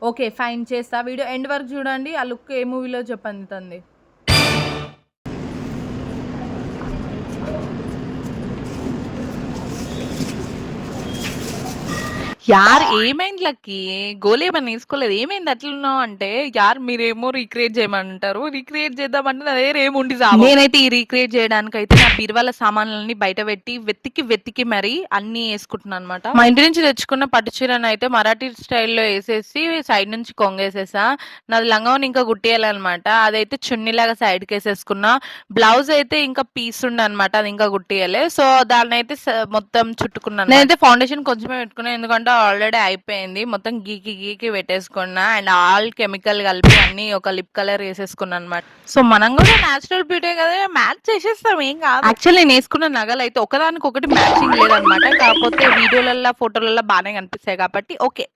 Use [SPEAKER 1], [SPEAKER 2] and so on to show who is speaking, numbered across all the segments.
[SPEAKER 1] Okay. Fine చేస్తా. Video end వరకు చూడండి. ఆ లుక్ ఏ మూవీలో చెప్పండి తనది.
[SPEAKER 2] యార్ ఏమైంది లక్కీ? గోలేమన్నా ఏసుకోలేదు. ఏమైంది అట్లున్నావు అంటే, యార్ మీరేమో రీక్రియేట్ చేయమంటారు. రీక్రియేట్ చేద్దామంటే నా దగ్గర ఏముండి సావవు. నేనైతే ఈ రీక్రియేట్ చేయడానికైతే నా బీరువాల సామాన్లన్నీ బయట పెట్టి వెతికి మరీ అన్నీ యేసుకుంటున్నా అనమాట. మా ఇంటి నుంచి తెచ్చుకున్న పట్టు చీరను అయితే మరాఠీ స్టైల్‌లో యేసేసి సైడ్ నుంచి కొంగేసేసా. నాది లంగావోని ఇంకా గుట్టియాలనమాట. అదైతే చున్నీలాగా సైడ్‌కేసేసుకున్నా. బ్లౌజ్ అయితే ఇంకా పీస్ ఉండే అనమాట. అది ఇంకా గుట్టియలే. సో దాన్నైతే మొత్తం చుట్టుకున్నాను. నేనైతే ఫౌండేషన్ కొంచెమే పెట్టుకున్నా. ఎందుకంటే ఆల్రెడీ అయిపోయింది. మొత్తం గీకి పెట్టేసుకున్నా. అండ్ ఆల్ కెమికల్ కలిపి అన్ని ఒక లిప్ కలర్ వేసేసుకున్నా అనమాట. సో మనం కూడా నేచురల్ బ్యూటీ కదా, మ్యాచ్ చేసేస్తాం, ఏం కాదు. యాక్చువల్లీ నేను వేసుకున్న నగలు అయితే ఒకదానికొకటి మ్యాచింగ్ లేదనమాట. కాకపోతే వీడియోలల్లో ఫోటోలలో బాగానే కనిపిస్తాయి కాబట్టి ఓకే,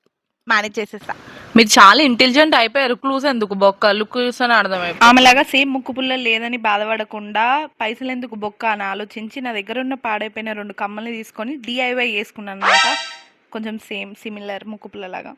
[SPEAKER 2] మేనేజ్ చేసేస్తా. మీరు చాలా ఇంటెలిజెంట్ అయిపోయారు. క్లూస్ ఎందుకు బొక్క, లుక్ చూస్తేనే అర్థమైపోయింది. ఆమెలాగా సేమ్ ముక్కు పుల్ల లేదని బాధపడకుండా పైసలు ఎందుకు బొక్క అని ఆలోచించి నా దగ్గర ఉన్న పాడైపోయిన 2 కమ్మల్ని తీసుకొని డిఐవై చేసుకున్నాను అనమాట. కొంచెం సేమ్ సిమిలర్ ముక్కు పుల్లలాగా.